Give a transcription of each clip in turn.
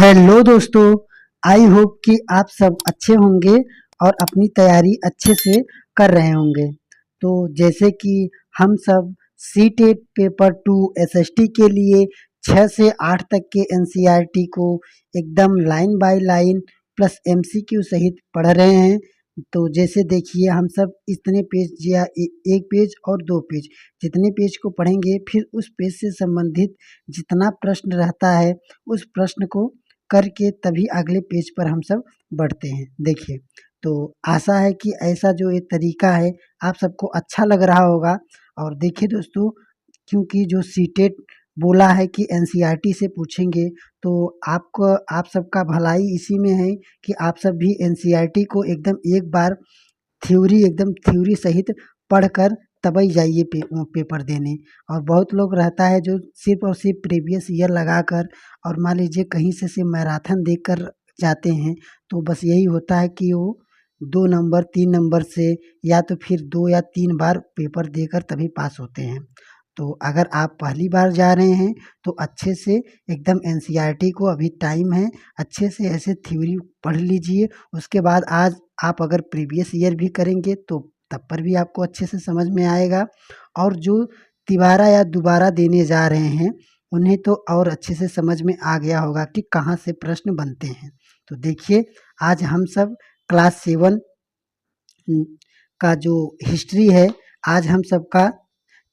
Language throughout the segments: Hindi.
हेलो दोस्तों। आई होप कि आप सब अच्छे होंगे और अपनी तैयारी अच्छे से कर रहे होंगे। तो जैसे कि हम सब सी टेट पेपर 2 एसएसटी के लिए 6 से 8 तक के एनसीईआरटी को एकदम line by line plus MCQ सहित पढ़ रहे हैं। तो जैसे देखिए हम सब इतने पेज या एक पेज और दो पेज जितने पेज को पढ़ेंगे, फिर उस पेज से संबंधित जितना प्रश्न रहता है उस प्रश्न को करके तभी अगले पेज पर हम सब बढ़ते हैं। देखिए, तो आशा है कि ऐसा जो एक तरीका है आप सबको अच्छा लग रहा होगा। और देखिए दोस्तों, क्योंकि जो सीटेट बोला है कि एनसीईआरटी से पूछेंगे, तो आपको आप सबका भलाई इसी में है कि आप सब भी एनसीईआरटी को एकदम एक बार एकदम थ्योरी सहित पढ़कर तभी जाइए पेपर देने। और बहुत लोग रहता है जो सिर्फ और सिर्फ प्रीवियस ईयर लगाकर और मान लीजिए कहीं से सिर्फ मैराथन देकर जाते हैं, तो बस यही होता है कि वो 2 नंबर 3 नंबर से या तो फिर 2 या 3 बार पेपर देकर तभी पास होते हैं। तो अगर आप पहली बार जा रहे हैं तो अच्छे से एकदम एनसीईआरटी को अभी टाइम है, अच्छे से ऐसे थ्योरी पढ़ लीजिए। उसके बाद आज आप अगर प्रीवियस ईयर भी करेंगे तो तब पर भी आपको अच्छे से समझ में आएगा। और जो तिबारा या दोबारा देने जा रहे हैं उन्हें तो और अच्छे से समझ में आ गया होगा कि कहाँ से प्रश्न बनते हैं। तो देखिए, आज हम सब क्लास 7 का जो हिस्ट्री है, आज हम सबका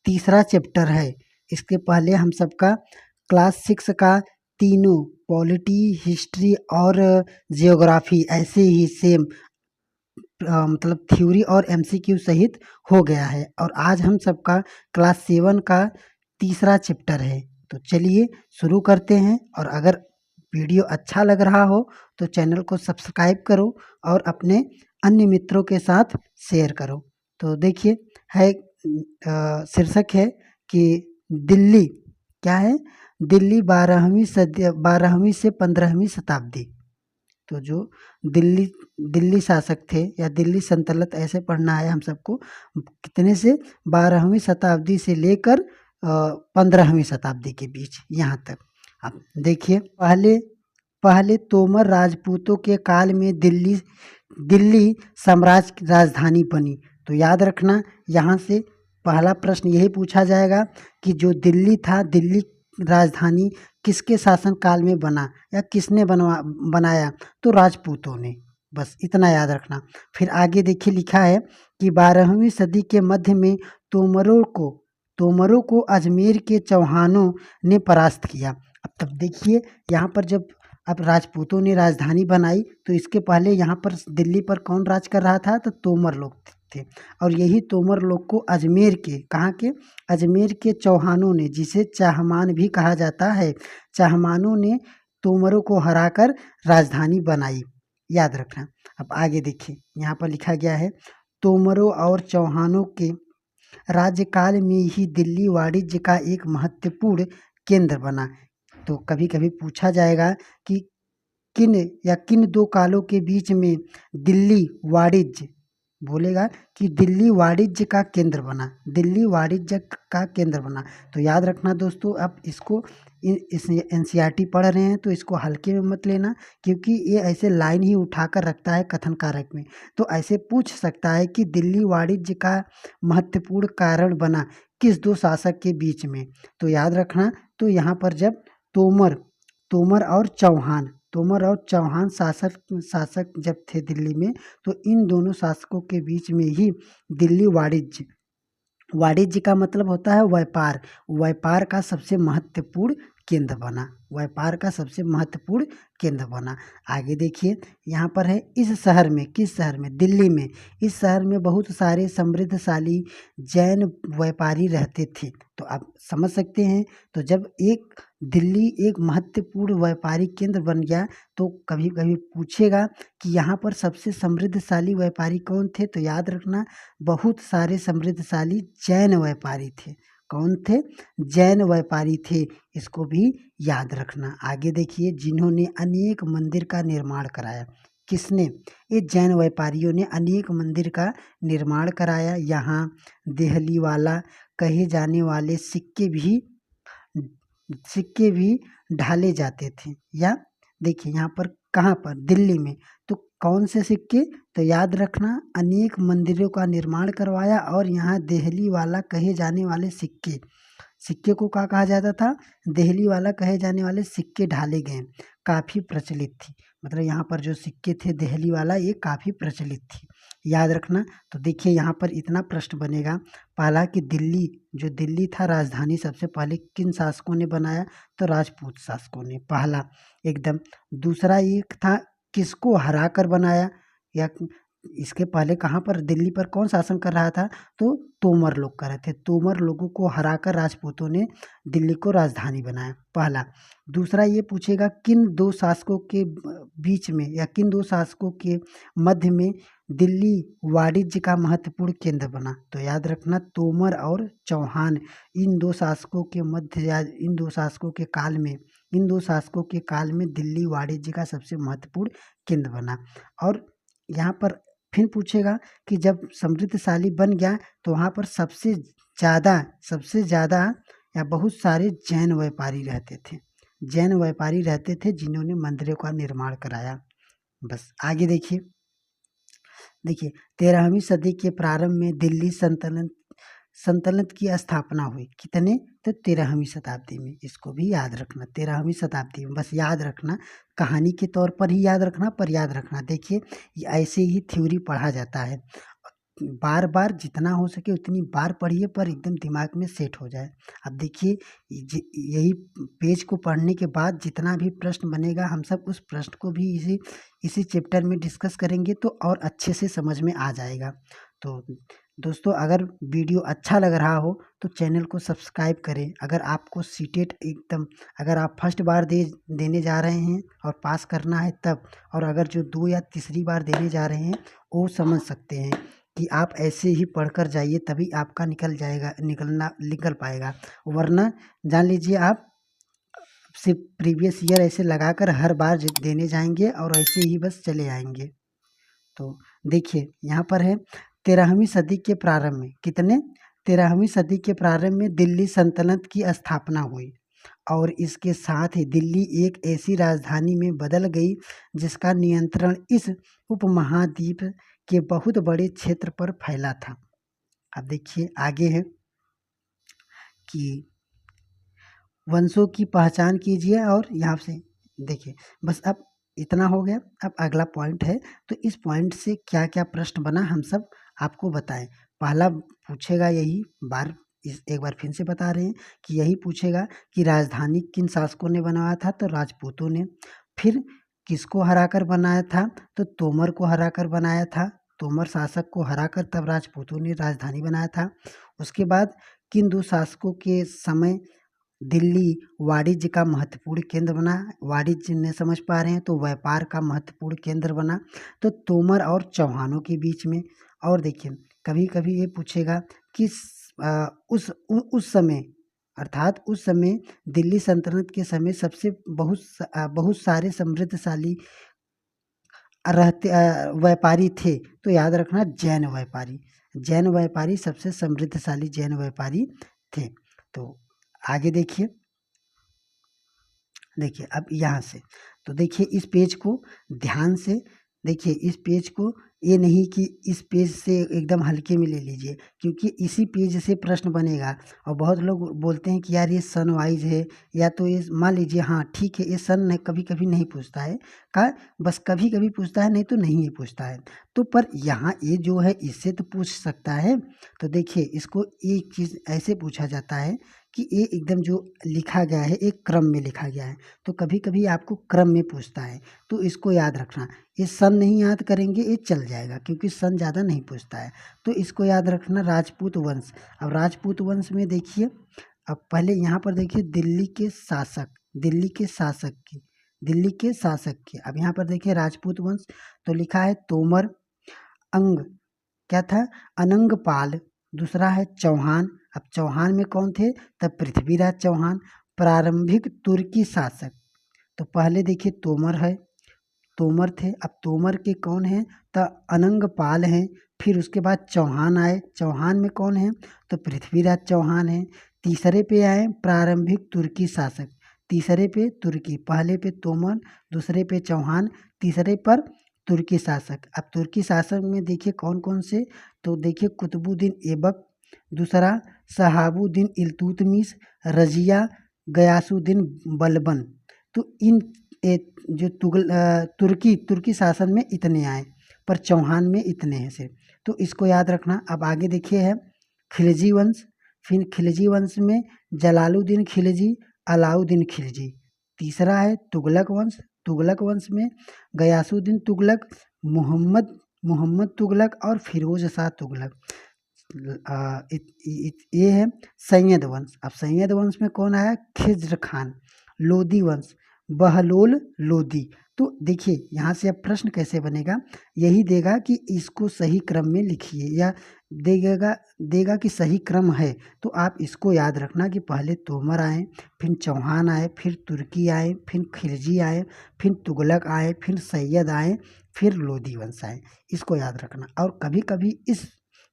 तीसरा चैप्टर है। इसके पहले हम सबका क्लास 6 का तीनों पॉलिटी, हिस्ट्री और जियोग्राफी ऐसे ही सेम मतलब थ्योरी और एमसीक्यू सहित हो गया है। और आज हम सबका क्लास 7 का तीसरा चैप्टर है। तो चलिए शुरू करते हैं। और अगर वीडियो अच्छा लग रहा हो तो चैनल को सब्सक्राइब करो और अपने अन्य मित्रों के साथ शेयर करो। तो देखिए, है शीर्षक है कि दिल्ली क्या है, दिल्ली 12वीं से 15वीं शताब्दी। तो जो दिल्ली दिल्ली शासक थे या दिल्ली सल्तनत ऐसे पढ़ना है हम सबको, कितने से 12वीं शताब्दी से लेकर 15वीं शताब्दी के बीच यहाँ तक। अब देखिए, पहले पहले तोमर राजपूतों के काल में दिल्ली दिल्ली साम्राज्य की राजधानी बनी। तो याद रखना, यहाँ से पहला प्रश्न यही पूछा जाएगा कि जो दिल्ली था, दिल्ली राजधानी किसके शासन काल में बना या किसने बनाया? तो राजपूतों ने। बस इतना याद रखना। फिर आगे देखिए, लिखा है कि 12वीं सदी के मध्य में तोमरों को अजमेर के चौहानों ने परास्त किया। अब तब देखिए, यहाँ पर जब अब राजपूतों ने राजधानी बनाई तो इसके पहले यहाँ पर दिल्ली पर कौन राज कर रहा था? तो तोमर लोग थे। और यही तोमर लोग को अजमेर के, कहाँ के? अजमेर के चौहानों ने, जिसे चाहमान भी कहा जाता है, चाहमानों ने तोमरों को हराकर राजधानी बनाई। याद रखना। अब आगे देखिए, यहाँ पर लिखा गया है, तोमरों और चौहानों के राज्यकाल में ही दिल्ली वाणिज्य का एक महत्वपूर्ण केंद्र बना। तो कभी कभी पूछा जाएगा कि किन दो कालों के बीच में दिल्ली वाणिज्य, बोलेगा कि दिल्ली वाणिज्य का केंद्र बना, दिल्ली वाणिज्य का केंद्र बना। तो याद रखना दोस्तों, आप इसको इस एनसीईआरटी पढ़ रहे हैं तो इसको हल्के में मत लेना, क्योंकि ये ऐसे लाइन ही उठाकर रखता है कथन कारक में। तो ऐसे पूछ सकता है कि दिल्ली वाणिज्य का महत्वपूर्ण कारण बना किस दो शासक के बीच में? तो याद रखना, तो यहाँ पर जब तोमर तोमर और चौहान शासक जब थे दिल्ली में, तो इन दोनों शासकों के बीच में ही दिल्ली वाणिज्य का मतलब होता है व्यापार, व्यापार का सबसे महत्वपूर्ण केंद्र बना, व्यापार का सबसे महत्वपूर्ण केंद्र बना। आगे देखिए, यहाँ पर है, इस शहर में, किस शहर में? दिल्ली में। इस शहर में बहुत सारे समृद्धशाली जैन व्यापारी रहते थे। तो आप समझ सकते हैं, तो जब दिल्ली एक महत्वपूर्ण व्यापारी केंद्र बन गया तो कभी कभी पूछेगा कि यहाँ पर सबसे समृद्धशाली व्यापारी कौन थे? तो याद रखना, बहुत सारे समृद्धशाली जैन व्यापारी थे। कौन थे? जैन व्यापारी थे। इसको भी याद रखना। आगे देखिए, जिन्होंने अनेक मंदिर का निर्माण कराया। किसने? ये जैन व्यापारियों ने अनेक मंदिर का निर्माण कराया। यहाँ देहली वाला कहे जाने वाले सिक्के भी ढाले जाते थे या देखिए यहाँ पर कहाँ पर, दिल्ली में। तो कौन से सिक्के, तो याद रखना अनेक मंदिरों का निर्माण करवाया और यहाँ देहली वाला कहे जाने वाले सिक्के, सिक्के को क्या कहा जाता था, देहली वाला कहे जाने वाले सिक्के ढाले गए, काफ़ी प्रचलित थी। मतलब यहाँ पर जो सिक्के थे देहली वाला ये काफ़ी प्रचलित थी, याद रखना। तो देखिए यहाँ पर इतना प्रश्न बनेगा, पहला कि दिल्ली, जो दिल्ली था राजधानी सबसे पहले किन शासकों ने बनाया, तो राजपूत शासकों ने, पहला एकदम। दूसरा एक था किसको हरा कर बनाया, या इसके पहले कहाँ पर दिल्ली पर कौन शासन कर रहा था, तो तोमर लोग कर रहे थे, तोमर लोगों को हराकर राजपूतों ने दिल्ली को राजधानी बनाया, पहला। दूसरा ये पूछेगा किन दो शासकों के बीच में या किन दो शासकों के मध्य में दिल्ली वाणिज्य का महत्वपूर्ण केंद्र बना, तो याद रखना तोमर और चौहान, इन दो शासकों के मध्य या इन दो शासकों के काल में, इन दो शासकों के काल में दिल्ली वाणिज्य का सबसे महत्वपूर्ण केंद्र बना। और यहाँ पर फिर पूछेगा कि जब समृद्धशाली बन गया तो वहाँ पर सबसे ज़्यादा या बहुत सारे जैन व्यापारी रहते थे, जैन व्यापारी रहते थे जिन्होंने मंदिरों का निर्माण कराया। बस आगे देखिए, देखिए 13वीं सदी के प्रारंभ में दिल्ली सल्तनत की स्थापना हुई, कितने, तो 13वीं शताब्दी में, इसको भी याद रखना 13वीं शताब्दी में, बस याद रखना, कहानी के तौर पर ही याद रखना, पर याद रखना। देखिए ऐसे ही थ्योरी पढ़ा जाता है, बार बार जितना हो सके उतनी बार पढ़िए पर एकदम दिमाग में सेट हो जाए। अब देखिए यही पेज को पढ़ने के बाद जितना भी प्रश्न बनेगा हम सब उस प्रश्न को भी इसी चैप्टर में डिस्कस करेंगे तो और अच्छे से समझ में आ जाएगा। तो दोस्तों अगर वीडियो अच्छा लग रहा हो तो चैनल को सब्सक्राइब करें। अगर आपको सीटेट एकदम, अगर आप फर्स्ट बार देने जा रहे हैं और पास करना है तब, और अगर जो 2 या तीसरी बार देने जा रहे हैं वो समझ सकते हैं कि आप ऐसे ही पढ़कर जाइए तभी आपका निकल पाएगा, वरना जान लीजिए आप सिर्फ प्रीवियस ईयर ऐसे लगाकर हर बार देने जाएंगे और ऐसे ही बस चले आएंगे। तो देखिए यहाँ पर है 13वीं सदी के प्रारंभ में, कितने, 13वीं सदी के प्रारंभ में दिल्ली सल्तनत की स्थापना हुई और इसके साथ ही दिल्ली एक ऐसी राजधानी में बदल गई जिसका नियंत्रण इस उपमहाद्वीप के बहुत बड़े क्षेत्र पर फैला था। अब देखिए आगे है कि वंशों की पहचान कीजिए, और यहाँ से देखिए बस अब इतना हो गया। अब अगला पॉइंट है, तो इस पॉइंट से क्या क्या प्रश्न बना हम सब आपको बताएं। पहला पूछेगा यही एक बार फिर से बता रहे हैं कि यही पूछेगा कि राजधानी किन शासकों ने बनवाया था, तो राजपूतों ने। फिर किसको हराकर बनाया था, तो तोमर को हराकर बनाया था, तोमर शासक को हराकर तब राजपूतों ने राजधानी बनाया था। उसके बाद किन दो शासकों के समय दिल्ली वाणिज्य का महत्वपूर्ण केंद्र बना, वाणिज्य ने समझ पा रहे हैं तो व्यापार का महत्वपूर्ण केंद्र बना, तो तोमर और चौहानों के बीच में। और देखिए कभी कभी ये पूछेगा कि उस समय, अर्थात उस समय दिल्ली सल्तनत के समय सबसे बहुत सारे समृद्धशाली व्यापारी थे, तो याद रखना जैन व्यापारी, जैन व्यापारी सबसे समृद्धशाली जैन व्यापारी थे। तो आगे देखिए अब यहाँ से, तो देखिए इस पेज को ध्यान से देखिए, इस पेज को, ये नहीं कि इस पेज से एकदम हल्के में ले लीजिए क्योंकि इसी पेज से प्रश्न बनेगा। और बहुत लोग बोलते हैं कि यार ये सन वाइज है, या तो ये मान लीजिए हाँ ठीक है ये सन कभी कभी नहीं पूछता है, का बस कभी कभी पूछता है, नहीं तो नहीं ही पूछता है। तो पर यहाँ ये जो है इससे तो पूछ सकता है। तो देखिए इसको एक चीज़ ऐसे पूछा जाता है कि ये एकदम जो लिखा गया है एक क्रम में लिखा गया है, तो कभी कभी आपको क्रम में पूछता है, तो इसको याद रखना। ये सन नहीं याद करेंगे ये चल जाएगा क्योंकि सन ज़्यादा नहीं पूछता है, तो इसको याद रखना राजपूत वंश। अब राजपूत वंश में देखिए, अब पहले यहाँ पर देखिए दिल्ली के शासक की, अब यहाँ पर देखिए राजपूत वंश, तो लिखा है तोमर, अंग क्या था, अनंगपाल, दूसरा है चौहान। अब चौहान में कौन थे, तब पृथ्वीराज चौहान, प्रारंभिक तुर्की शासक। तो पहले देखिए तोमर थे, अब तोमर के कौन हैं, तो अनंगपाल हैं। फिर उसके बाद चौहान आए, चौहान में कौन है, तो पृथ्वीराज चौहान हैं। तीसरे पे आए प्रारंभिक तुर्की शासक, तीसरे पे तुर्की, पहले पे तोमर, दूसरे पे चौहान, तीसरे पर तुर्की शासक। अब तुर्की शासक में देखिए कौन कौन से, तो देखिए कुतुबुद्दीन ऐबक, दूसरा शहाबुद्दीन इल्तुतमिश, रजिया, गयासुद्दीन बलबन। तो इन जो तुर्की शासन में इतने आए, पर चौहान में इतने हैं सिर्फ। तो इसको याद रखना। अब आगे देखिए है खिलजी वंश, फिर खिलजी वंश में जलालुद्दीन खिलजी, अलाउद्दीन खिलजी। तीसरा है तुगलक वंश, तुगलक वंश में गयासुद्दीन तुगलक, मोहम्मद तुगलक और फिरोज शाह तुगलक। ये है सैयद वंश। अब सैयद वंश में कौन आया, खिज्र खान। लोदी वंश, बहलोल लोदी। तो देखिए यहाँ से अब प्रश्न कैसे बनेगा, यही देगा कि इसको सही क्रम में लिखिए, या देगा कि सही क्रम है। तो आप इसको याद रखना कि पहले तोमर आए, फिर चौहान आए, फिर तुर्की आए, फिर खिलजी आए, फिर तुगलक आए, फिर सैयद आए, फिर लोदी वंश आए। इसको याद रखना। और कभी कभी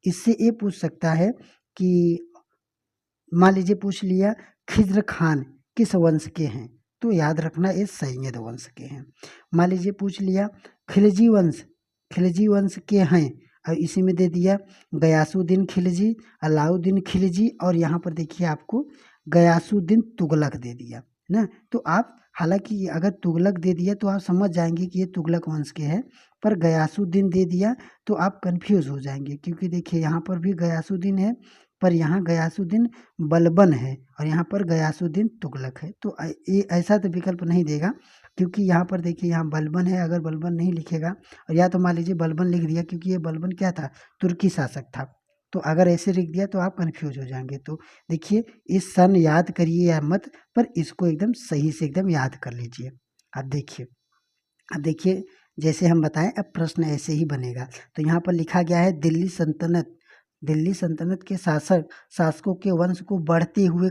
इससे ये पूछ सकता है कि मान लीजिए पूछ लिया खिज्र खान किस वंश के हैं, तो याद रखना ये सैयद वंश के हैं। मान लीजिए पूछ लिया खिलजी वंश के हैं, और इसी में दे दिया गयासुद्दीन खिलजी, अलाउद्दीन खिलजी, और यहाँ पर देखिए आपको गयासुद्दीन तुगलक दे दिया ना। तो आप हालांकि अगर तुगलक दे दिया तो आप समझ जाएंगे कि ये तुगलक वंश के हैं, पर गयासुद्दीन दे दिया तो आप कंफ्यूज हो जाएंगे, क्योंकि देखिए यहाँ पर भी गयासुद्दीन है, पर यहाँ गयासुद्दीन बलबन है, और यहाँ पर गयासुद्दीन तुगलक है। तो ये ऐसा तो विकल्प नहीं देगा, क्योंकि यहाँ पर देखिए यहाँ बलबन है, अगर बलबन नहीं लिखेगा, और या तो मान लीजिए बलबन लिख दिया, क्योंकि ये बलबन क्या था, तुर्की शासक था। तो अगर ऐसे लिख दिया तो आप कंफ्यूज हो जाएंगे। तो देखिए इस सन याद करिए या मत, पर इसको एकदम सही से एकदम याद कर लीजिए। अब देखिए जैसे हम बताएं, अब प्रश्न ऐसे ही बनेगा। तो यहाँ पर लिखा गया है दिल्ली सल्तनत के शासकों के वंश को बढ़ते हुए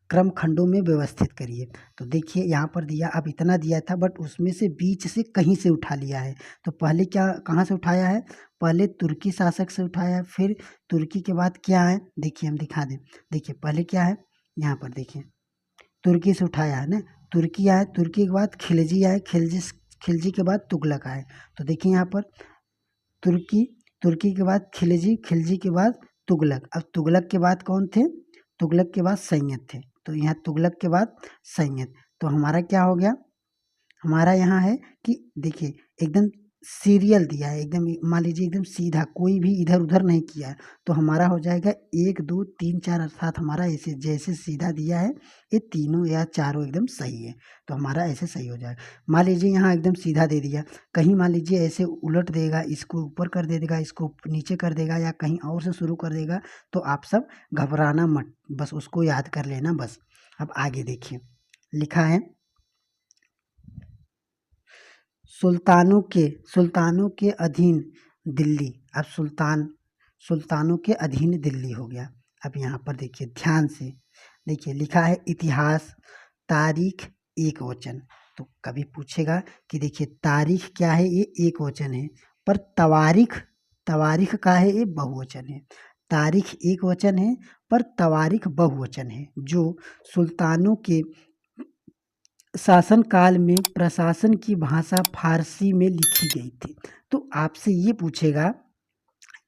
क्रम खंडों में व्यवस्थित करिए। तो देखिए यहाँ पर दिया, अब इतना दिया था, बट उसमें से बीच से कहीं से उठा लिया है। तो पहले कहाँ से उठाया है, पहले तुर्की शासक से उठाया है, फिर तुर्की के बाद क्या है, देखिए हम दिखा दें। देखिए पहले क्या है, यहाँ पर देखिए तुर्की से उठाया है ना, तुर्की आए, तुर्की के बाद खिलजी आए, खिलजी के बाद तुगलक आए। तो देखिए यहाँ पर तुर्की के बाद खिलजी के बाद तुगलक। अब तुगलक के बाद कौन थे, तुगलक के बाद सैयद थे। तो यहाँ तुगलक के बाद सैयद। तो हमारा क्या हो गया, हमारा यहाँ है कि देखिए एकदम सीरियल दिया है, एकदम मान लीजिए एकदम सीधा, कोई भी इधर उधर नहीं किया है। तो हमारा हो जाएगा 1 2 3 4, अर्थात हमारा ऐसे जैसे सीधा दिया है, ये तीनों या चारों एकदम सही है। तो हमारा ऐसे सही हो जाएगा। मान लीजिए यहाँ एकदम सीधा दे दिया, कहीं मान लीजिए ऐसे उलट देगा, इसको ऊपर कर दे देगा, इसको नीचे कर देगा, या कहीं और से शुरू कर देगा, तो आप सब घबराना मत, बस उसको याद कर लेना बस। अब आगे देखिए लिखा है सुल्तानों के अधीन दिल्ली। अब सुल्तानों के अधीन दिल्ली हो गया। अब यहाँ पर देखिए ध्यान से देखिए, लिखा है इतिहास तारीख एक वचन। तो कभी पूछेगा कि देखिए तारीख क्या है, ये एक वचन है, पर तवारीख का है, ये बहुवचन है। तारीख एक वचन है, पर तवारीख बहुवचन है। जो सुल्तानों के शासन काल में प्रशासन की भाषा फारसी में लिखी गई थी। तो आपसे ये पूछेगा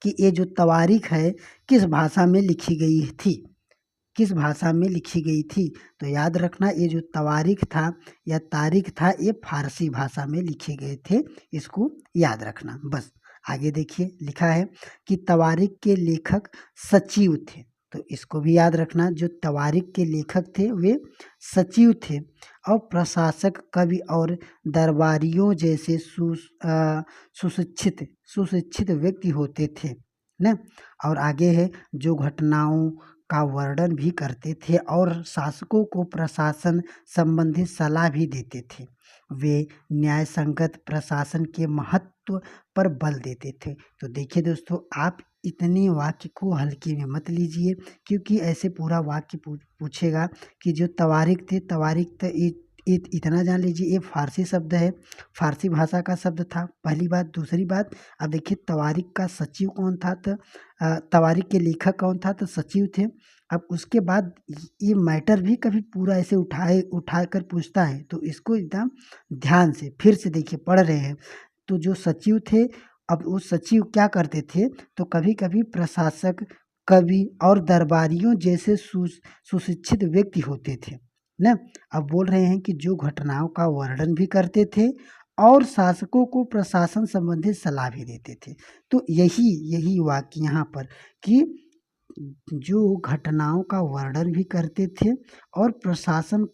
कि ये जो तवारीख है किस भाषा में लिखी गई थी, किस भाषा में लिखी गई थी। तो याद रखना ये जो तवारीख था या तारीख था, ये फारसी भाषा में लिखे गए थे, इसको याद रखना बस। आगे देखिए लिखा है कि तवारीख के लेखक सचिव थे। तो इसको भी याद रखना, जो तवारीख के लेखक थे वे सचिव थे, और प्रशासक कवि और दरबारियों जैसे सुशिक्षित व्यक्ति होते थे ना। और आगे है जो घटनाओं का वर्णन भी करते थे और शासकों को प्रशासन संबंधी सलाह भी देते थे। वे न्याय संगत प्रशासन के महत्व पर बल देते थे। तो देखिए दोस्तों, आप इतने वाक्य को हल्के में मत लीजिए, क्योंकि ऐसे पूरा वाक्य पूछेगा कि जो तवारीख थे, इतना जान लीजिए ये फारसी शब्द है, फारसी भाषा का शब्द था, पहली बात। दूसरी बात, अब देखिए तवारीख का सचिव कौन था, तो तवारीख के लेखक कौन था, तो सचिव थे। अब उसके बाद ये मैटर भी कभी पूरा ऐसे उठा कर पूछता है, तो इसको एकदम ध्यान से फिर से देखिए पढ़ रहे हैं। तो जो सचिव थे, अब वो सचिव क्या करते थे, तो कभी-कभी प्रशासक, कवि और दरबारियों जैसे सुशिक्षित व्यक्ति होते थे, ना? अब बोल रहे हैं कि जो घटनाओं का वर्णन भी करते थे और शासकों को प्रशासन संबंधी सलाह भी देते थे। तो यही वाक्य यहाँ पर कि जो घटनाओं का वर्णन भी करते थे और प्रशासन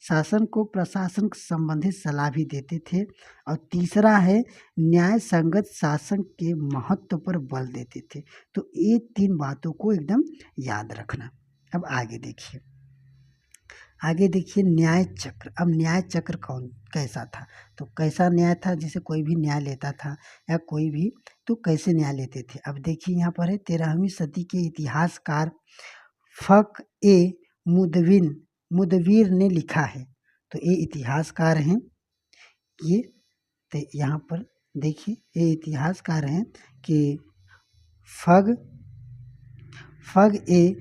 शासन को प्रशासन संबंधित सलाह भी देते थे। और तीसरा है न्याय संगत शासन के महत्व पर बल देते थे। तो ये 3 बातों को एकदम याद रखना। अब आगे देखिए न्याय चक्र। अब न्याय चक्र कैसा था, तो कैसा न्याय था, जैसे कोई भी न्याय लेता था या कोई भी, तो कैसे न्याय लेते थे। अब देखिए यहाँ पर है 13वीं सदी के इतिहासकार फक ए मुदवीर ने लिखा है। तो ये इतिहासकार हैं, ये तो यहाँ पर देखिए ये इतिहासकार हैं कि फग ए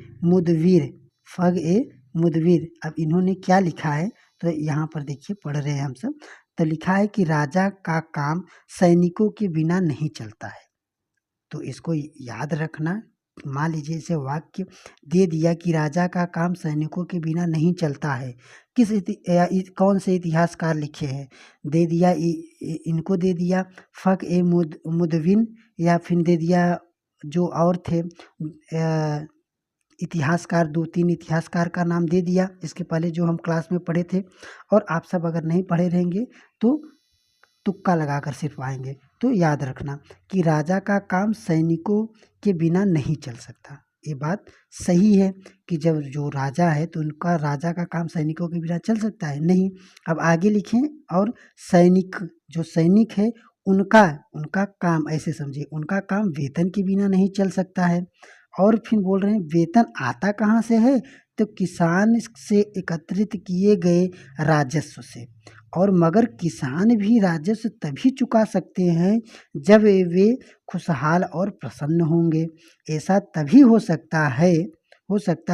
मुदवीर। अब इन्होंने क्या लिखा है, तो यहाँ पर देखिए पढ़ रहे हैं हम सब। तो लिखा है कि राजा का काम सैनिकों के बिना नहीं चलता है। तो इसको याद रखना। मान लीजिए इसे वाक्य दे दिया कि राजा का काम सैनिकों के बिना नहीं चलता है, कौन से इतिहासकार लिखे हैं, दे दिया इनको दे दिया फक ए मुदविन, या फिर दे दिया जो और थे इतिहासकार, 2-3 इतिहासकार का नाम दे दिया इसके पहले जो हम क्लास में पढ़े थे। और आप सब अगर नहीं पढ़े रहेंगे तो तुक्का लगाकर सिर्फ आएंगे। तो याद रखना कि राजा का काम सैनिकों के बिना नहीं चल सकता। ये बात सही है कि जब जो राजा है तो उनका राजा का काम सैनिकों के बिना चल सकता है नहीं। अब आगे लिखें, और जो सैनिक है उनका काम ऐसे समझिए, उनका काम वेतन के बिना नहीं चल सकता है। और फिर बोल रहे हैं वेतन आता कहाँ से है, तो किसान से एकत्रित किए गए राजस्व से। और मगर किसान भी राजस्व तभी चुका सकते हैं जब वे खुशहाल और प्रसन्न होंगे। ऐसा तभी हो सकता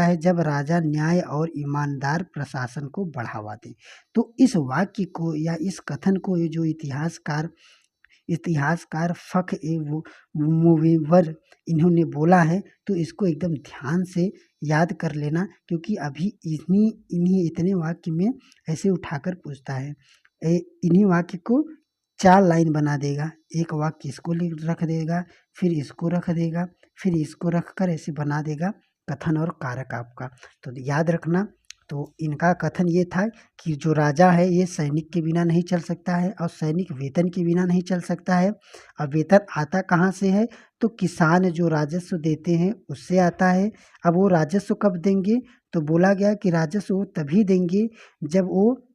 है जब राजा न्याय और ईमानदार प्रशासन को बढ़ावा दे। तो इस वाक्य को या इस कथन को ये जो इतिहासकार फख ए मुवीवर इन्होंने बोला है, तो इसको एकदम ध्यान से याद कर लेना, क्योंकि अभी इतने वाक्य में ऐसे उठाकर पूछता है। इन्हीं वाक्य को 4 लाइन बना देगा, एक वाक्य इसको रख देगा, फिर इसको रख देगा, फिर इसको रख कर ऐसे बना देगा कथन और कारक आपका। तो याद रखना। तो इनका कथन ये था कि जो राजा है ये सैनिक के बिना नहीं चल सकता है, और सैनिक वेतन के बिना नहीं चल सकता है। अब वेतन आता कहाँ से है, तो किसान जो राजस्व देते हैं उससे आता है। अब वो राजस्व कब देंगे, तो बोला गया कि राजस्व वो तभी देंगे जब वो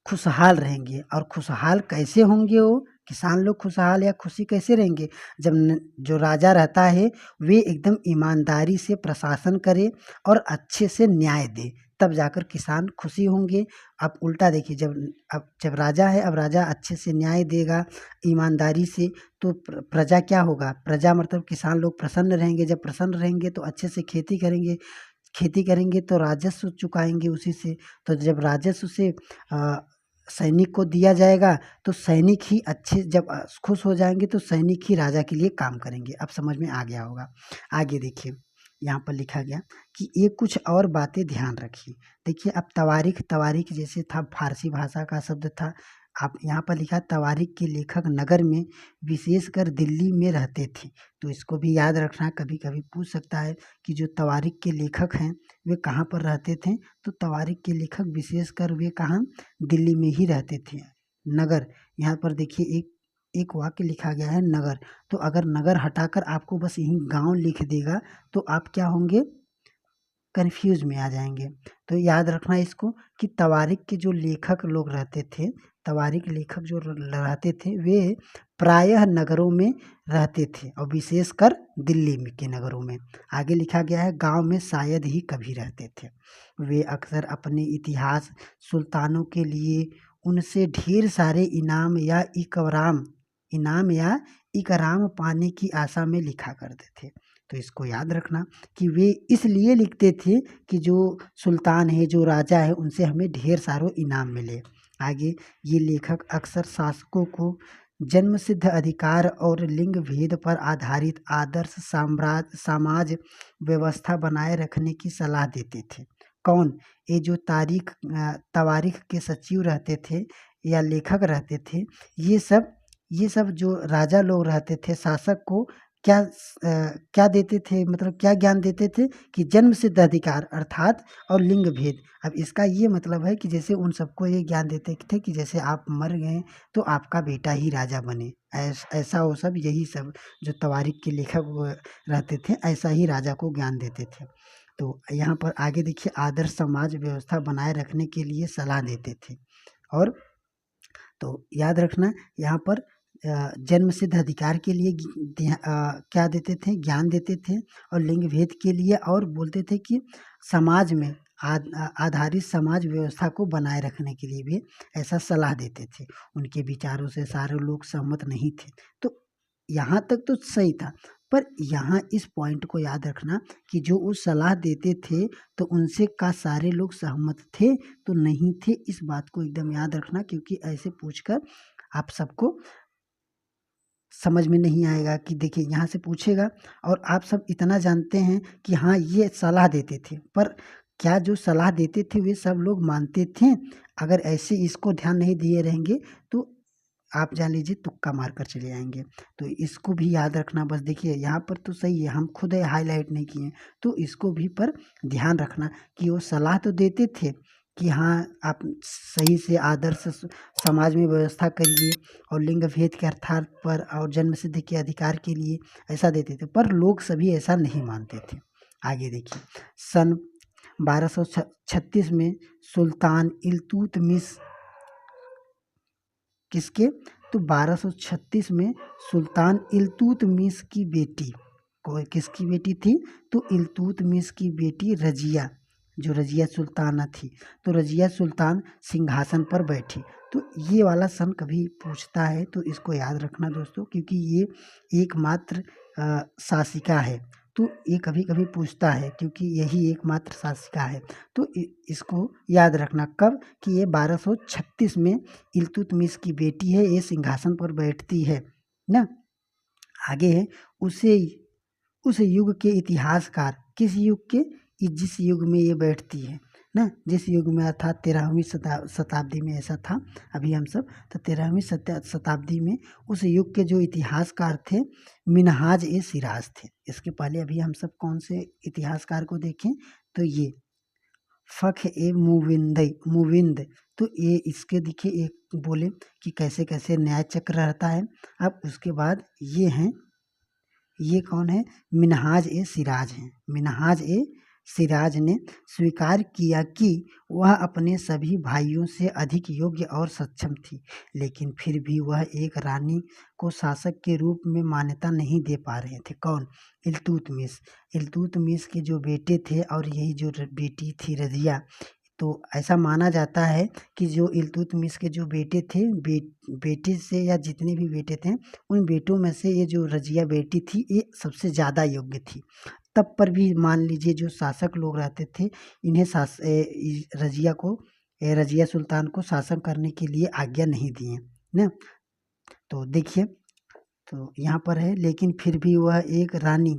खुशहाल रहेंगे। और खुशहाल कैसे होंगे, वो किसान लोग खुशहाल या खुशी कैसे रहेंगे, जब जो राजा रहता है वे एकदम ईमानदारी से प्रशासन करे और अच्छे से न्याय दे, तब जाकर किसान खुशी होंगे। अब उल्टा देखिए, जब राजा है, अब राजा अच्छे से न्याय देगा ईमानदारी से, तो प्रजा क्या होगा, प्रजा मतलब किसान लोग प्रसन्न रहेंगे। जब प्रसन्न रहेंगे तो अच्छे से खेती करेंगे तो राजस्व चुकाएंगे उसी से। तो जब राजस्व से सैनिक को दिया जाएगा तो सैनिक ही जब खुश हो जाएंगे तो सैनिक ही राजा के लिए काम करेंगे। अब समझ में आ गया होगा। आगे देखिए यहाँ पर लिखा गया कि ये कुछ और बातें ध्यान रखिए। देखिए अब तवारीख जैसे था, फारसी भाषा का शब्द था। आप यहाँ पर लिखा तवारीख के लेखक नगर में, विशेषकर दिल्ली में रहते थे। तो इसको भी याद रखना, कभी कभी पूछ सकता है कि जो तवारीख के लेखक हैं वे कहाँ पर रहते थे। तो तवारीख के लेखक विशेषकर वे कहाँ, दिल्ली में ही रहते थे। नगर, यहाँ पर देखिए एक वाक्य लिखा गया है नगर। तो अगर नगर हटाकर आपको बस यहीं गांव लिख देगा तो आप क्या होंगे, कंफ्यूज में आ जाएंगे। तो याद रखना इसको कि तवारीख के जो लेखक लोग रहते थे, तवारीख लेखक जो रहते थे वे प्रायः नगरों में रहते थे, और विशेषकर दिल्ली में के नगरों में। आगे लिखा गया है गांव में शायद ही कभी रहते थे। वे अक्सर अपने इतिहास सुल्तानों के लिए उनसे ढेर सारे इनाम या इकराम पाने की आशा में लिखा करते थे। तो इसको याद रखना कि वे इसलिए लिखते थे कि जो सुल्तान है, जो राजा है, उनसे हमें ढेर सारो इनाम मिले। आगे ये लेखक अक्सर शासकों को जन्म सिद्ध अधिकार और लिंग भेद पर आधारित आदर्श समाज व्यवस्था बनाए रखने की सलाह देते थे। कौन? ये जो तवारीख के सचिव रहते थे या लेखक रहते थे, ये सब जो राजा लोग रहते थे, शासक को क्या देते थे, मतलब क्या ज्ञान देते थे कि जन्म सिद्ध अधिकार अर्थात और लिंग भेद। अब इसका ये मतलब है कि जैसे उन सबको ये ज्ञान देते थे कि जैसे आप मर गए तो आपका बेटा ही राजा बने, ऐसा वो सब, यही सब जो तवारीख के लेखक रहते थे, ऐसा ही राजा को ज्ञान देते थे। तो यहाँ पर आगे देखिए, आदर्श समाज व्यवस्था बनाए रखने के लिए सलाह देते थे। और तो याद रखना यहाँ पर जन्म सिद्ध अधिकार के लिए क्या देते थे, ज्ञान देते थे, और लिंग भेद के लिए, और बोलते थे कि समाज में आधारित समाज व्यवस्था को बनाए रखने के लिए भी ऐसा सलाह देते थे। उनके विचारों से सारे लोग सहमत नहीं थे। तो यहाँ तक तो सही था, पर यहाँ इस पॉइंट को याद रखना कि जो वो सलाह देते थे तो उनसे का सारे लोग सहमत थे तो नहीं थे। इस बात को एकदम याद रखना, क्योंकि ऐसे पूछकर आप सबको समझ में नहीं आएगा कि देखिए यहाँ से पूछेगा और आप सब इतना जानते हैं कि हाँ ये सलाह देते थे, पर क्या जो सलाह देते थे वे सब लोग मानते थे? अगर ऐसे इसको ध्यान नहीं दिए रहेंगे तो आप जान लीजिए तुक्का मार कर चले आएंगे। तो इसको भी याद रखना। बस देखिए यहाँ पर तो सही है, हम खुद हाईलाइट नहीं किए, तो इसको भी पर ध्यान रखना कि वो सलाह तो देते थे कि हाँ आप सही से आदर्श समाज में व्यवस्था करिए और लिंग भेद के अर्थात पर और जन्म सिद्ध के अधिकार के लिए ऐसा देते थे, पर लोग सभी ऐसा नहीं मानते थे। आगे देखिए, सन 1236 में सुल्तान इल्तुतमिश किसके? तो 1236 में सुल्तान इल्तुतमिश की बेटी, कोई किसकी बेटी थी? तो इल्तुतमिश की बेटी रजिया, जो रजिया सुल्ताना थी, तो रजिया सुल्तान सिंहासन पर बैठी। तो ये वाला सन कभी पूछता है तो इसको याद रखना दोस्तों, क्योंकि ये एकमात्र शासिका है। तो ये कभी कभी पूछता है क्योंकि यही एकमात्र शासिका है। तो इसको याद रखना कब कि ये 1236 में इल्तुतमिश की बेटी है, ये सिंहासन पर बैठती है ना। आगे है, उस युग के इतिहासकार, किस युग के? जिस युग में ये बैठती है ना, जिस युग में अर्थात 13वीं शताब्दी में ऐसा था। अभी हम सब तो 13वीं शताब्दी में उस युग के जो इतिहासकार थे मिनहाज ए सिराज थे। इसके पहले अभी हम सब कौन से इतिहासकार को देखें? तो ये फ़ख ए मुविंद। तो ये इसके देखिए एक बोले कि कैसे कैसे न्याय चक्र रहता है। अब उसके बाद ये हैं, ये कौन है? मिनहाज ए सिराज हैं। मिनहाज ए सिराज ने स्वीकार किया कि वह अपने सभी भाइयों से अधिक योग्य और सक्षम थी, लेकिन फिर भी वह एक रानी को शासक के रूप में मान्यता नहीं दे पा रहे थे। कौन? इल्तुतमिश। इल्तुतमिश के जो बेटे थे और यही जो बेटी थी रजिया, तो ऐसा माना जाता है कि जो इल्तुतमिश के जो बेटे थे, बेटे से या जितने भी बेटे थे उन बेटों में से ये जो रजिया बेटी थी ये सबसे ज़्यादा योग्य थी। तब पर भी मान लीजिए जो शासक लोग रहते थे इन्हें रजिया सुल्तान को शासन करने के लिए आज्ञा नहीं दिए ना। तो देखिए, तो यहाँ पर है, लेकिन फिर भी वह एक रानी,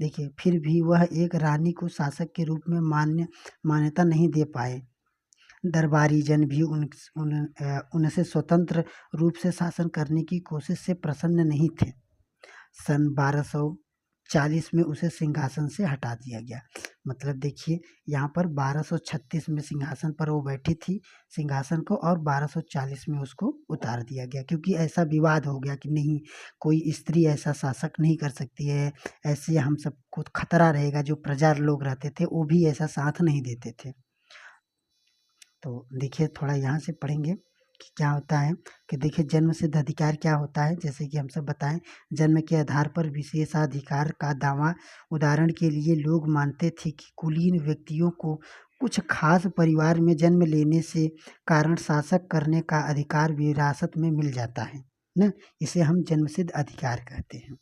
देखिए फिर भी वह एक रानी को शासक के रूप में मान्यता नहीं दे पाए। दरबारी जन भी उनसे स्वतंत्र रूप से शासन करने की कोशिश से प्रसन्न नहीं थे। सन 1240 में उसे सिंहासन से हटा दिया गया। मतलब देखिए यहाँ पर 1236 में सिंहासन पर वो बैठी थी सिंहासन को, और 1240 में उसको उतार दिया गया, क्योंकि ऐसा विवाद हो गया कि नहीं, कोई स्त्री ऐसा शासक नहीं कर सकती है, ऐसे हम सबको खतरा रहेगा। जो प्रजा लोग रहते थे वो भी ऐसा साथ नहीं देते थे। तो देखिए थोड़ा यहाँ से पढ़ेंगे कि क्या होता है कि देखिए जन्म सिद्ध अधिकार क्या होता है। जैसे कि हम सब बताएं, जन्म के आधार पर विशेषाधिकार का दावा। उदाहरण के लिए लोग मानते थे कि कुलीन व्यक्तियों को कुछ खास परिवार में जन्म लेने से कारण शासक करने का अधिकार विरासत में मिल जाता है ना, इसे हम जन्मसिद्ध अधिकार कहते हैं।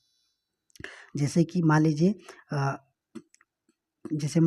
जैसे कि मान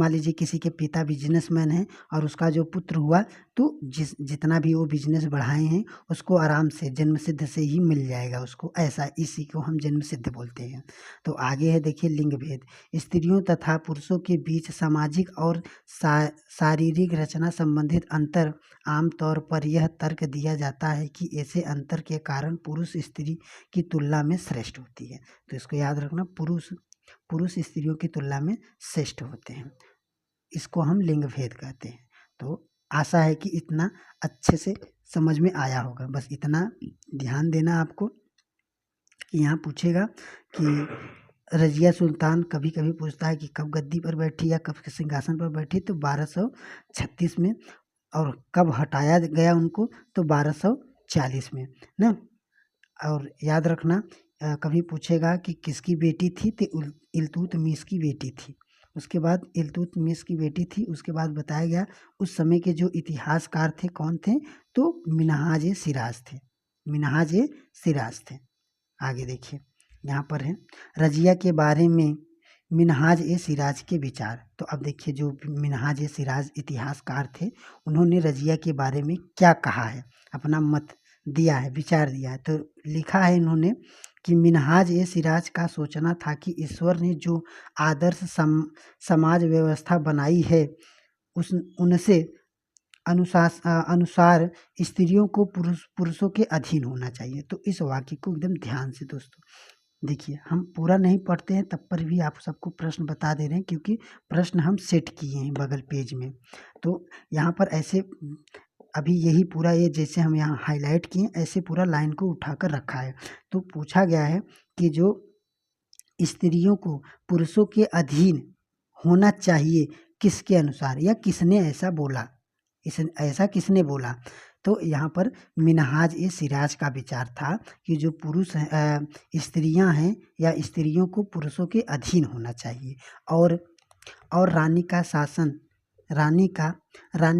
लीजिए किसी के पिता बिजनेसमैन हैं और उसका जो पुत्र हुआ तो जितना भी वो बिजनेस बढ़ाए हैं उसको आराम से जन्म सिद्ध से ही मिल जाएगा उसको, ऐसा इसी को हम जन्म सिद्ध बोलते हैं। तो आगे है देखिए लिंग भेद। स्त्रियों तथा पुरुषों के बीच सामाजिक और शारीरिक रचना संबंधित अंतर आमतौर पर यह तर्क दिया जाता है कि ऐसे अंतर के कारण पुरुष स्त्री की तुलना में श्रेष्ठ होती है। तो इसको याद रखना, पुरुष स्त्रियों की तुलना में श्रेष्ठ होते हैं, इसको हम लिंग भेद कहते हैं। तो आशा है कि इतना अच्छे से समझ में आया होगा। बस इतना ध्यान देना आपको कि यहाँ पूछेगा कि रजिया सुल्तान कभी कभी पूछता है कि कब गद्दी पर बैठी या कब सिंहासन पर बैठी, तो 1236 में, और कब हटाया गया उनको तो 1240 में ना। और याद रखना कभी पूछेगा कि किसकी बेटी थी, तो इल्तुतमिश की बेटी थी। उसके बाद इल्तुतमिश की बेटी थी, उसके बाद बताया गया उस समय के जो इतिहासकार थे कौन थे, तो मिन्हाज ए सिराज थे। आगे देखिए यहाँ पर है रजिया के बारे में मिन्हाज ए सिराज के विचार। तो अब देखिए जो मिन्हाज ए सिराज इतिहासकार थे उन्होंने रजिया के बारे में क्या कहा है, अपना मत दिया है, विचार दिया है। तो लिखा है इन्होंने कि मिन्हाज ए सिराज का सोचना था कि ईश्वर ने जो आदर्श समाज व्यवस्था बनाई है उनसे अनुसार स्त्रियों को पुरुषों के अधीन होना चाहिए। तो इस वाक्य को एकदम ध्यान से दोस्तों देखिए, हम पूरा नहीं पढ़ते हैं तब पर भी आप सबको प्रश्न बता दे रहे हैं क्योंकि प्रश्न हम सेट किए हैं बगल पेज में। तो यहाँ पर ऐसे अभी यही पूरा ये जैसे हम यहाँ हाईलाइट किए ऐसे पूरा लाइन को उठाकर रखा है। तो पूछा गया है कि जो स्त्रियों को पुरुषों के अधीन होना चाहिए किसके अनुसार, या किसने ऐसा बोला, ऐसा किसने बोला। तो यहाँ पर मिन्हाज ए सिराज का विचार था कि जो पुरुष स्त्रियां हैं या स्त्रियों को पुरुषों के अधीन होना चाहिए। और रानी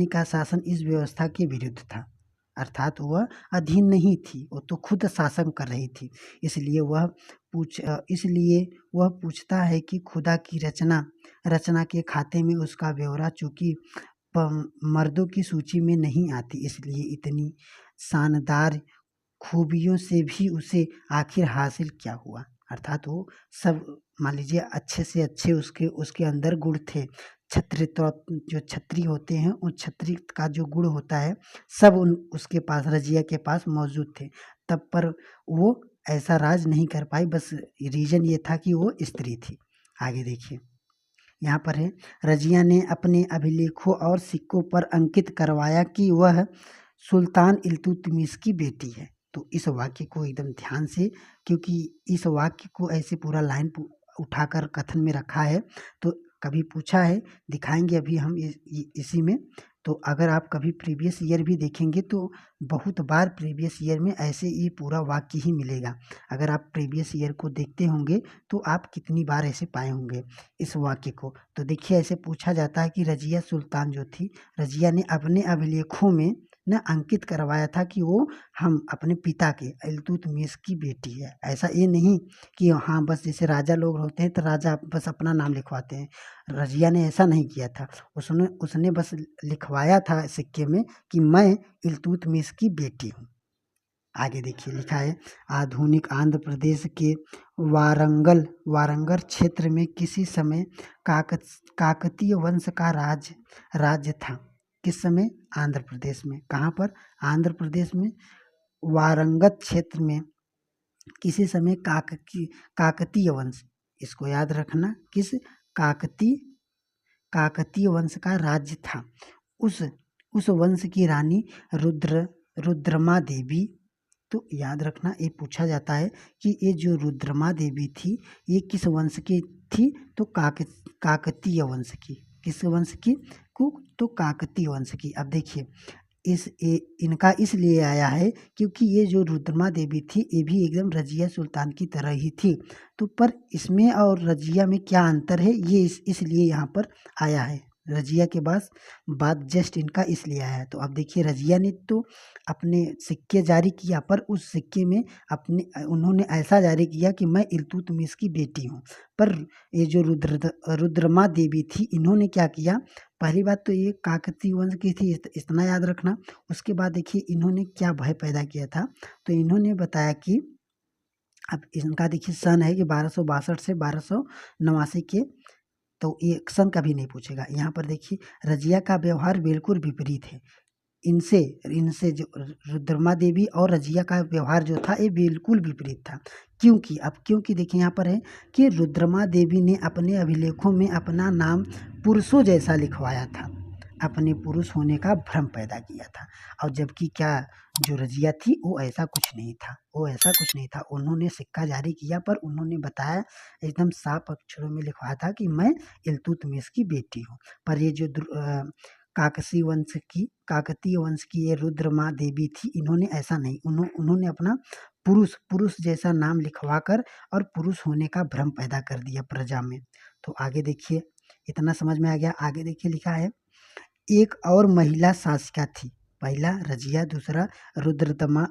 का शासन इस व्यवस्था के विरुद्ध था, अर्थात वह अधीन नहीं थी, वो तो खुद शासन कर रही थी। इसलिए वह पूछता है कि खुदा की रचना के खाते में उसका ब्यौरा चूंकि मर्दों की सूची में नहीं आती, इसलिए इतनी शानदार खूबियों से भी उसे आखिर हासिल क्या हुआ। अर्थात वो सब मान लीजिए अच्छे से अच्छे उसके अंदर गुण थे। क्षत्रिय जो क्षत्रिय होते हैं उन क्षत्रिय का जो गुण होता है सब उसके पास, रजिया के पास मौजूद थे। तब पर वो ऐसा राज नहीं कर पाई, बस रीजन ये था कि वो स्त्री थी। आगे देखिए यहाँ पर है रजिया ने अपने अभिलेखों और सिक्कों पर अंकित करवाया कि वह सुल्तान इल्तुतमिश की बेटी है। तो इस वाक्य को एकदम ध्यान से, क्योंकि इस वाक्य को ऐसे पूरा लाइन उठाकर कथन में रखा है तो कभी पूछा है, दिखाएंगे अभी हम इसी में। तो अगर आप कभी प्रीवियस ईयर भी देखेंगे तो बहुत बार प्रीवियस ईयर में ऐसे ये पूरा वाक्य ही मिलेगा। अगर आप प्रीवियस ईयर को देखते होंगे तो आप कितनी बार ऐसे पाए होंगे इस वाक्य को। तो देखिए ऐसे पूछा जाता है कि रजिया सुल्तान जो थी, रजिया ने अपने अभिलेखों में न अंकित करवाया था कि वो हम अपने पिता के इल्तुतमिश की बेटी है। ऐसा ये नहीं कि हाँ बस जैसे राजा लोग होते हैं तो राजा बस अपना नाम लिखवाते हैं, रजिया ने ऐसा नहीं किया था। उसने बस लिखवाया था सिक्के में कि मैं इल्तुतमिश की बेटी हूँ। आगे देखिए लिखा है आधुनिक आंध्र प्रदेश के वारंगल क्षेत्र में किसी समय काकतीय वंश का राज्य था। किस समय? आंध्र प्रदेश में। कहाँ पर? आंध्र प्रदेश में वारंगल क्षेत्र में किसी समय काकतीय वंश, इसको याद रखना, किस काकतीय वंश का राज्य था। उस वंश की रानी रुद्रमा देवी। तो याद रखना ये पूछा जाता है कि ये जो रुद्रमा देवी थी ये किस वंश की थी, तो काकतीय वंश की। किस वंश की? तो काकतीय वंश की। अब देखिए इनका इसलिए आया है क्योंकि ये जो रुद्रमा देवी थी ये भी एकदम रजिया सुल्तान की तरह ही थी। तो पर इसमें और रजिया में क्या अंतर है ये इसलिए यहाँ पर आया है। रजिया के पास बात जस्ट इनका इसलिए आया है। तो अब देखिए रजिया ने तो अपने सिक्के जारी किया, पर उस सिक्के में उन्होंने ऐसा जारी किया कि मैं इल्तुतमिश की बेटी हूँ। पर ये जो रुद्रमा देवी थी, इन्होंने क्या किया, पहली बात तो ये काकतीय वंश की थी, इतना याद रखना। उसके बाद देखिए इन्होंने क्या भय पैदा किया था, तो इन्होंने बताया कि अब इनका देखिए सन है कि 1262 से 1289 के, तो ये सन कभी नहीं पूछेगा। यहाँ पर देखिए रजिया का व्यवहार बिल्कुल विपरीत है। इनसे इनसे जो रुद्रमा देवी और रजिया का व्यवहार जो था ये बिल्कुल विपरीत था। क्योंकि देखिए यहाँ पर है कि रुद्रमा देवी ने अपने अभिलेखों में अपना नाम पुरुषों जैसा लिखवाया था, अपने पुरुष होने का भ्रम पैदा किया था। और जबकि क्या जो रजिया थी वो ऐसा कुछ नहीं था। उन्होंने सिक्का जारी किया, पर उन्होंने बताया एकदम साफ अक्षरों में लिखवाया था कि मैं इल्तुतमिश की बेटी हूँ। पर ये जो काकतीय वंश की ये रुद्रमा देवी थी, इन्होंने ऐसा नहीं, उन्होंने अपना पुरुष जैसा नाम लिखवा कर और पुरुष होने का भ्रम पैदा कर दिया प्रजा में। तो आगे देखिए, इतना समझ में आ गया। आगे देखिए लिखा है, एक और महिला शासिका थी, पहला रजिया, दूसरा रुद्रदमा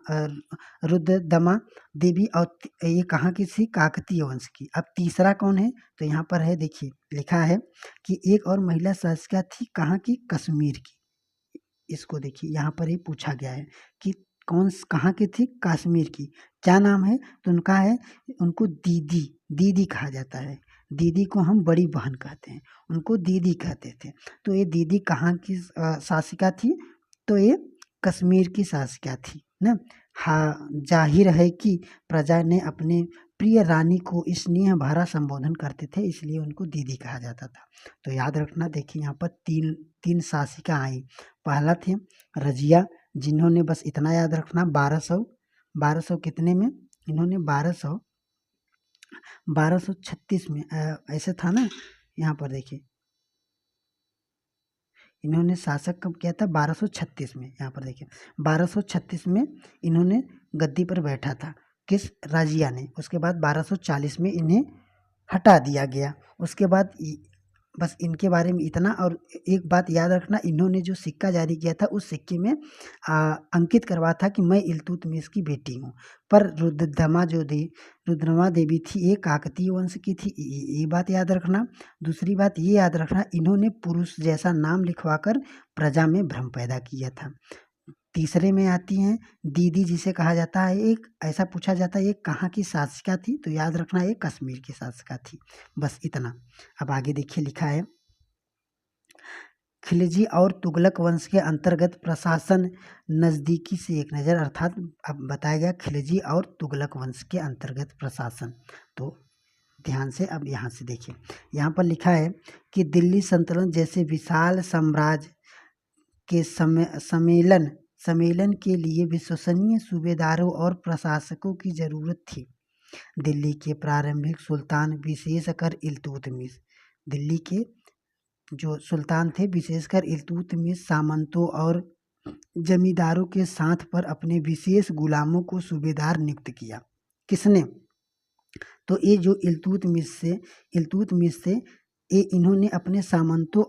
देवी, और ये कहाँ की थी, काकतीय वंश की। अब तीसरा कौन है, तो यहाँ पर है देखिए लिखा है कि एक और महिला शासिका थी, कहाँ की, कश्मीर की। इसको देखिए यहाँ पर ही पूछा गया है कि कहाँ की थी, कश्मीर की। क्या नाम है, तो उनका है, उनको दीदी कहा जाता है। दीदी को हम बड़ी बहन कहते हैं, उनको दीदी कहते थे। तो ये दीदी कहाँ की शासिका थी, तो ये कश्मीर की शासिका थी ना। हाँ, जाहिर है कि प्रजा ने अपने प्रिय रानी को स्नेह भरा संबोधन करते थे, इसलिए उनको दीदी कहा जाता था। तो याद रखना, देखिए यहाँ पर तीन शासिका आई। पहला थे रजिया, जिन्होंने, बस इतना याद रखना, 1200 कितने में, इन्होंने 1236 में, ऐसे था ना, यहाँ पर देखिए इन्होंने शासक कब किया था, 1236 में। यहाँ पर देखिए 1236 में इन्होंने गद्दी पर बैठा था, किस, रजिया ने। उसके बाद 1240 में इन्हें हटा दिया गया। उसके बाद बस इनके बारे में इतना। और एक बात याद रखना, इन्होंने जो सिक्का जारी किया था, उस सिक्के में अंकित करवा था कि मैं इल्तुतमिश की बेटी हूँ। पर रुद्रमा देवी थी, एक काकतीय वंश की थी, ये बात याद रखना। दूसरी बात ये याद रखना, इन्होंने पुरुष जैसा नाम लिखवाकर प्रजा में भ्रम पैदा किया था। तीसरे में आती हैं दीदी, जिसे कहा जाता है, एक ऐसा पूछा जाता है ये कहाँ की शासिका थी, तो याद रखना ये कश्मीर की शासिका थी। बस इतना। अब आगे देखिए लिखा है, खिलजी और तुगलक वंश के अंतर्गत प्रशासन, नज़दीकी से एक नज़र, अर्थात अब बताया गया खिलजी और तुगलक वंश के अंतर्गत प्रशासन। तो ध्यान से अब यहाँ से देखिए, यहाँ पर लिखा है कि दिल्ली सल्तनत जैसे विशाल साम्राज्य के सम्मेलन के लिए विश्वसनीय सूबेदारों और प्रशासकों की जरूरत थी। दिल्ली के प्रारंभिक सुल्तान, विशेषकर इल्तुतमिश, दिल्ली के जो सुल्तान थे, विशेषकर इल्तुतमिश, सामंतों और जमींदारों के साथ पर अपने विशेष गुलामों को सूबेदार नियुक्त किया। किसने, तो ये जो इल्तुतमिश से ये इन्होंने अपने सामंतों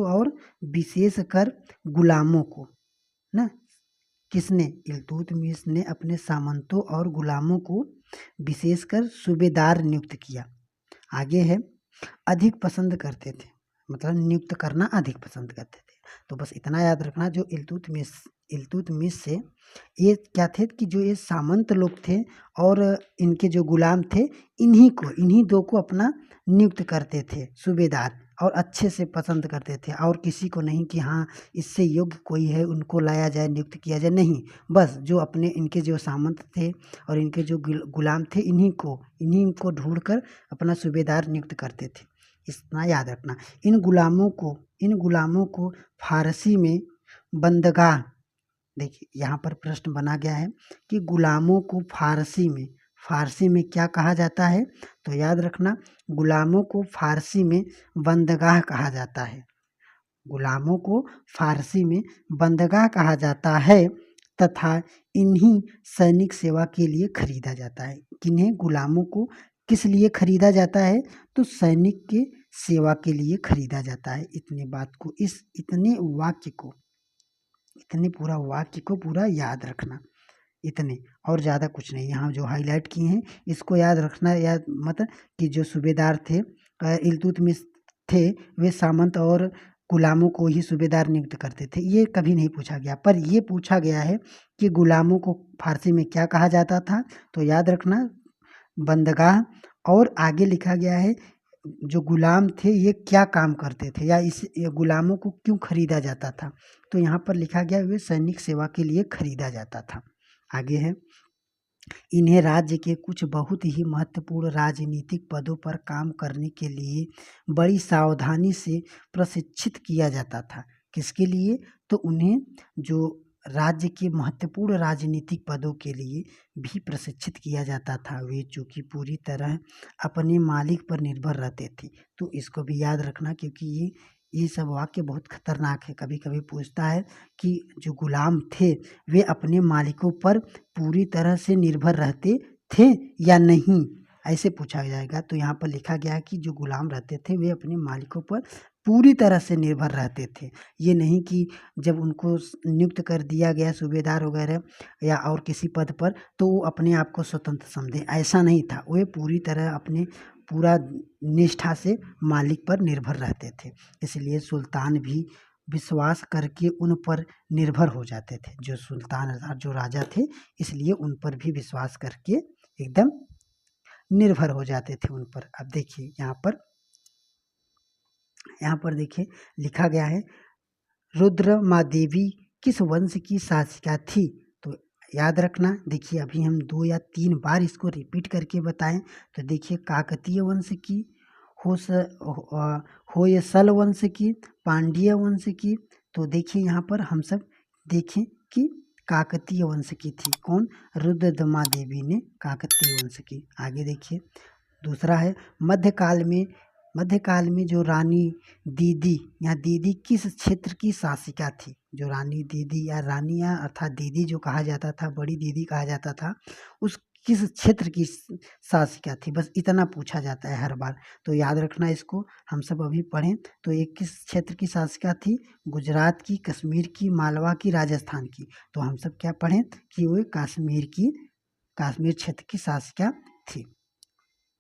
और विशेषकर गुलामों को ना, किसने, इल्तुतमिश ने अपने सामंतों और गुलामों को विशेषकर सूबेदार नियुक्त किया। आगे है, अधिक पसंद करते थे, मतलब नियुक्त करना अधिक पसंद करते थे। तो बस इतना याद रखना, जो इल्तुतमिश से ये क्या थे कि जो ये सामंत लोग थे और इनके जो गुलाम थे, इन्हीं दो को अपना नियुक्त करते थे सूबेदार, और अच्छे से पसंद करते थे, और किसी को नहीं कि हाँ इससे योग्य कोई है उनको लाया जाए, नियुक्त किया जाए, नहीं। बस जो अपने इनके जो सामंत थे और इनके जो गुलाम थे, इन्हीं को ढूंढकर अपना सूबेदार नियुक्त करते थे। इतना याद रखना। इन गुलामों को फारसी में बंदगाह, देखिए यहाँ पर प्रश्न बना गया है कि गुलामों को फारसी में क्या कहा जाता है, तो याद रखना, गुलामों को फारसी में बंदगाह कहा जाता है। गुलामों को फारसी में बंदगाह कहा जाता है, तथा इन्हीं सैनिक सेवा के लिए खरीदा जाता है। किन्हें, गुलामों को किस लिए खरीदा जाता है, तो सैनिक के सेवा के लिए खरीदा जाता है। इतने बात को, इस इतने वाक्य को, इतने पूरा वाक्य को पूरा याद रखना, इतने और ज़्यादा कुछ नहीं। यहाँ जो हाईलाइट किए हैं इसको याद रखना, याद मतलब कि जो सूबेदार थे इल्तुतमिश थे, वे सामंत और गुलामों को ही सूबेदार नियुक्त करते थे। ये कभी नहीं पूछा गया, पर ये पूछा गया है कि गुलामों को फारसी में क्या कहा जाता था, तो याद रखना बंदगाह। और आगे लिखा गया है जो गुलाम थे ये क्या काम करते थे, या इस ये गुलामों को क्यों खरीदा जाता था, तो यहाँ पर लिखा गया वे सैनिक सेवा के लिए खरीदा जाता था। आगे है, इन्हें राज्य के कुछ बहुत ही महत्वपूर्ण राजनीतिक पदों पर काम करने के लिए बड़ी सावधानी से प्रशिक्षित किया जाता था। किसके लिए, तो उन्हें जो राज्य के महत्वपूर्ण राजनीतिक पदों के लिए भी प्रशिक्षित किया जाता था। वे चूँकि पूरी तरह अपने मालिक पर निर्भर रहते थे। तो इसको भी याद रखना, क्योंकि ये सब वाक्य बहुत खतरनाक है। कभी कभी पूछता है कि जो गुलाम थे वे अपने मालिकों पर पूरी तरह से निर्भर रहते थे या नहीं, ऐसे पूछा जाएगा। तो यहाँ पर लिखा गया है कि जो गुलाम रहते थे वे अपने मालिकों पर पूरी तरह से निर्भर रहते थे। ये नहीं कि जब उनको नियुक्त कर दिया गया सूबेदार वगैरह या और किसी पद पर तो वो अपने आप को स्वतंत्र समझे, ऐसा नहीं था। वे पूरी तरह अपने पूरा निष्ठा से मालिक पर निर्भर रहते थे। इसलिए सुल्तान भी विश्वास करके उन पर निर्भर हो जाते थे। जो सुल्तान जो राजा थे, इसलिए उन पर भी विश्वास करके एकदम निर्भर हो जाते थे उन पर। अब देखिए यहाँ पर देखिए लिखा गया है रुद्रमा देवी किस वंश की शासिका थी, तो याद रखना। देखिए अभी हम 2 या 3 बार इसको रिपीट करके बताएं। तो देखिए काकतीय वंश की, होयसल वंश की, पांड्य वंश की। तो देखिए यहाँ पर हम सब देखें कि काकतीय वंश की थी। कौन, रुद्रदमा देवी ने काकतीय वंश की। आगे देखिए दूसरा है मध्यकाल में जो रानी दीदी या दीदी किस क्षेत्र की शासिका थी। जो रानी दीदी या रानिया अर्थात दीदी जो कहा जाता था, बड़ी दीदी कहा जाता था, उस किस क्षेत्र की शासिका थी, बस इतना पूछा जाता है हर बार। तो याद रखना इसको, हम सब अभी पढ़ें। तो ये किस क्षेत्र की शासिका थी, गुजरात की, कश्मीर की, मालवा की, राजस्थान की। तो हम सब क्या पढ़ें कि वो कश्मीर क्षेत्र की शासिका थी।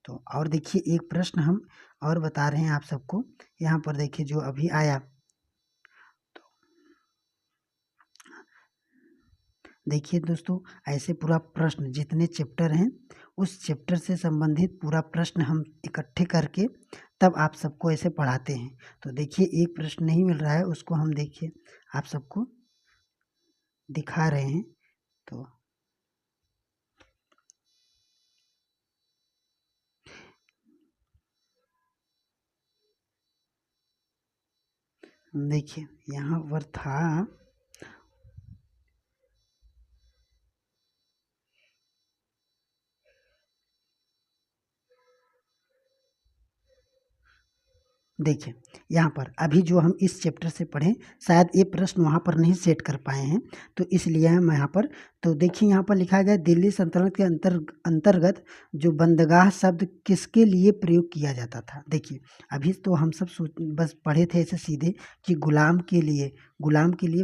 तो और देखिए एक प्रश्न हम और बता रहे हैं आप सबको। यहाँ पर देखिए जो अभी आया, तो देखिए दोस्तों ऐसे पूरा प्रश्न जितने चैप्टर हैं उस चैप्टर से संबंधित पूरा प्रश्न हम इकट्ठे करके तब आप सबको ऐसे पढ़ाते हैं। तो देखिए एक प्रश्न नहीं मिल रहा है, उसको हम देखिए आप सबको दिखा रहे हैं। तो देखिए यहाँ पर था, देखिए यहाँ पर अभी जो हम इस चैप्टर से पढ़ें शायद ये प्रश्न वहाँ पर नहीं सेट कर पाए हैं, तो इसलिए हम यहाँ पर। तो देखिए यहाँ पर लिखा गया दिल्ली सल्तनत के अंतर्गत जो बंदगाह शब्द किसके लिए प्रयोग किया जाता था। देखिए अभी तो हम सब बस पढ़े थे ऐसे सीधे कि गुलाम के लिए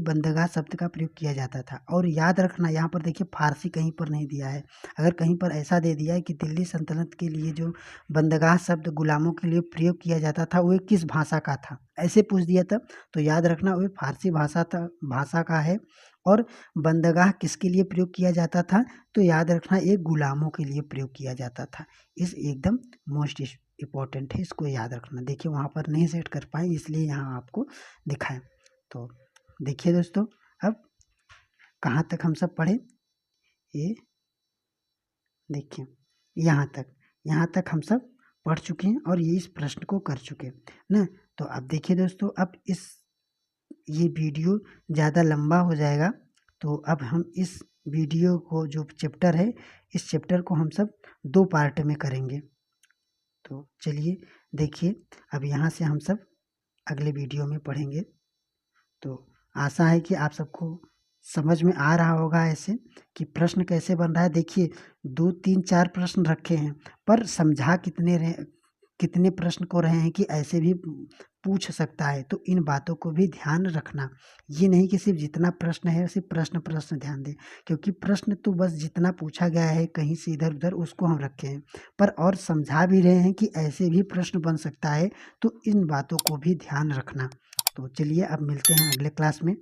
बंदगाह शब्द का प्रयोग किया जाता था। और याद रखना यहाँ पर देखिए फारसी कहीं पर नहीं दिया है। अगर कहीं पर ऐसा दे दिया है कि दिल्ली सल्तनत के लिए जो बंदगाह शब्द गुलामों के लिए प्रयोग किया जाता था वो किस भाषा का था, ऐसे पूछ दिया तब, तो याद रखना वो फारसी भाषा का है। और बंदगाह किसके लिए प्रयोग किया जाता था, तो याद रखना एक गुलामों के लिए प्रयोग किया जाता था। इस एकदम मोस्ट इम्पोर्टेंट है, इसको याद रखना। देखिए वहाँ पर नहीं सेट कर पाए इसलिए यहाँ आपको दिखाएं। तो देखिए दोस्तों अब कहाँ तक हम सब पढ़े, ये देखिए यहाँ तक हम सब पढ़ चुके हैं और ये इस प्रश्न को कर चुके हैं ना। तो अब देखिए दोस्तों अब ये वीडियो ज़्यादा लंबा हो जाएगा, तो अब हम इस वीडियो को जो चैप्टर है इस चैप्टर को हम सब 2 पार्ट में करेंगे। तो चलिए देखिए अब यहाँ से हम सब अगले वीडियो में पढ़ेंगे। तो आशा है कि आप सबको समझ में आ रहा होगा ऐसे कि प्रश्न कैसे बन रहा है। देखिए 2 3 4 प्रश्न रखे हैं पर समझा कितने रहे कितने प्रश्न को रहे हैं कि ऐसे भी पूछ सकता है, तो इन बातों को भी ध्यान रखना। ये नहीं कि सिर्फ जितना प्रश्न है सिर्फ प्रश्न प्रश्न ध्यान दें, क्योंकि प्रश्न तो बस जितना पूछा गया है कहीं से इधर उधर उसको हम रखे हैं, पर और समझा भी रहे हैं कि ऐसे भी प्रश्न बन सकता है, तो इन बातों को भी ध्यान रखना। तो चलिए अब मिलते हैं अगले क्लास में।